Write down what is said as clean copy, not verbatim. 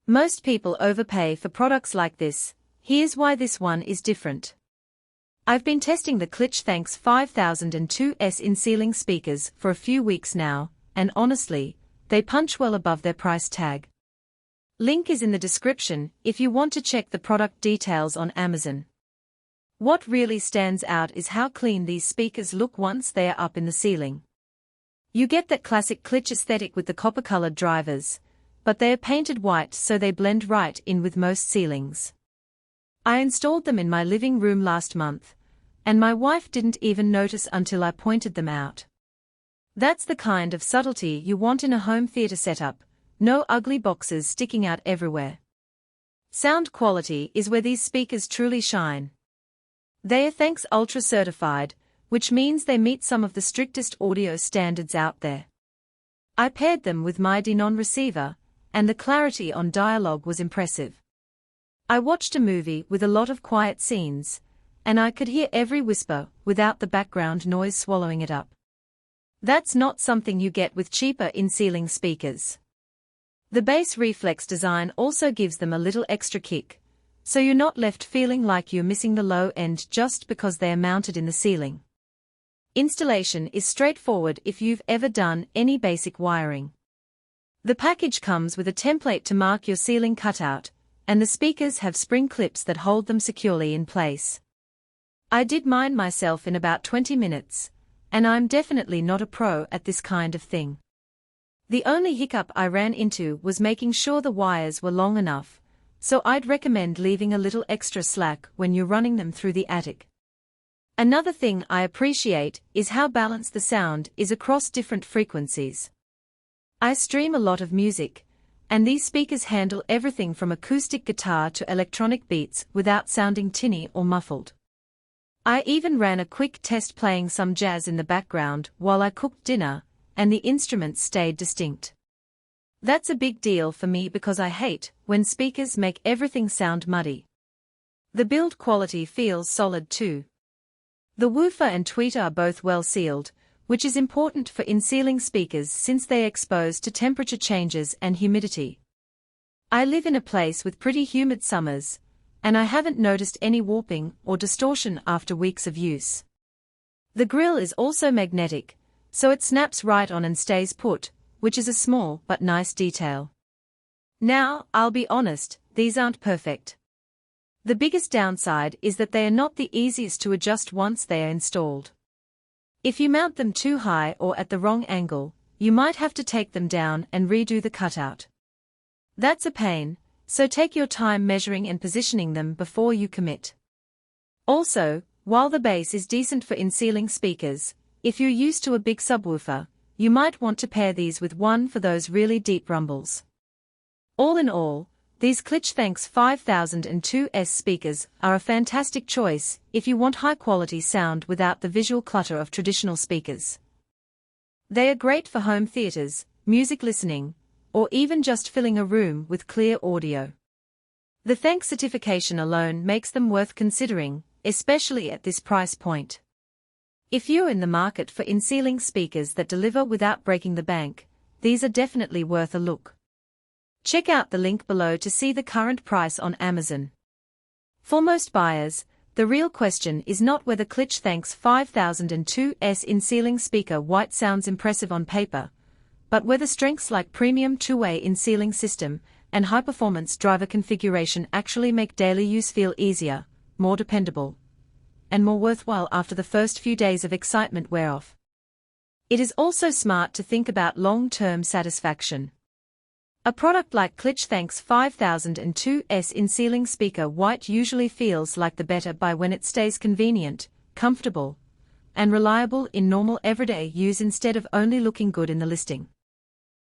Most people overpay for products like this. Here's why this one is different. I've been testing the Klipsch THX-5002-S in ceiling speakers for a few weeks now, and honestly, they punch well above their price tag. Link is in the description if you want to check the product details on Amazon. What really stands out is how clean these speakers look once they are up in the ceiling. You get that classic Klipsch aesthetic with the copper-colored drivers, but they are painted white so they blend right in with most ceilings. I installed them in my living room last month, and my wife didn't even notice until I pointed them out. That's the kind of subtlety you want in a home theater setup, no ugly boxes sticking out everywhere. Sound quality is where these speakers truly shine. They are THX Ultra Certified, which means they meet some of the strictest audio standards out there. I paired them with my Denon receiver, and the clarity on dialogue was impressive. I watched a movie with a lot of quiet scenes, and I could hear every whisper without the background noise swallowing it up. That's not something you get with cheaper in-ceiling speakers. The bass reflex design also gives them a little extra kick, so you're not left feeling like you're missing the low end just because they are mounted in the ceiling. Installation is straightforward if you've ever done any basic wiring. The package comes with a template to mark your ceiling cutout, and the speakers have spring clips that hold them securely in place. I did mine myself in about 20 minutes, and I'm definitely not a pro at this kind of thing. The only hiccup I ran into was making sure the wires were long enough, so I'd recommend leaving a little extra slack when you're running them through the attic. Another thing I appreciate is how balanced the sound is across different frequencies. I stream a lot of music, and these speakers handle everything from acoustic guitar to electronic beats without sounding tinny or muffled. I even ran a quick test playing some jazz in the background while I cooked dinner, and the instruments stayed distinct. That's a big deal for me because I hate when speakers make everything sound muddy. The build quality feels solid too. The woofer and tweeter are both well sealed, which is important for in-ceiling speakers since they are exposed to temperature changes and humidity. I live in a place with pretty humid summers, and I haven't noticed any warping or distortion after weeks of use. The grill is also magnetic, so it snaps right on and stays put, which is a small but nice detail. Now, I'll be honest, these aren't perfect. The biggest downside is that they are not the easiest to adjust once they are installed. If you mount them too high or at the wrong angle, you might have to take them down and redo the cutout. That's a pain, so take your time measuring and positioning them before you commit. Also, while the bass is decent for in-ceiling speakers, if you're used to a big subwoofer, you might want to pair these with one for those really deep rumbles. All in all, these Klipsch THX-5002-S speakers are a fantastic choice if you want high-quality sound without the visual clutter of traditional speakers. They are great for home theaters, music listening, or even just filling a room with clear audio. The THX certification alone makes them worth considering, especially at this price point. If you're in the market for in-ceiling speakers that deliver without breaking the bank, these are definitely worth a look. Check out the link below to see the current price on Amazon. For most buyers, the real question is not whether Klipsch THX-5002-S in-ceiling speaker white sounds impressive on paper, but whether strengths like premium two-way in-ceiling system and high-performance driver configuration actually make daily use feel easier, more dependable, and more worthwhile after the first few days of excitement wear off. It is also smart to think about long-term satisfaction. A product like Klipsch THX-5002-S in-ceiling speaker white usually feels like the better buy when it stays convenient, comfortable, and reliable in normal everyday use instead of only looking good in the listing.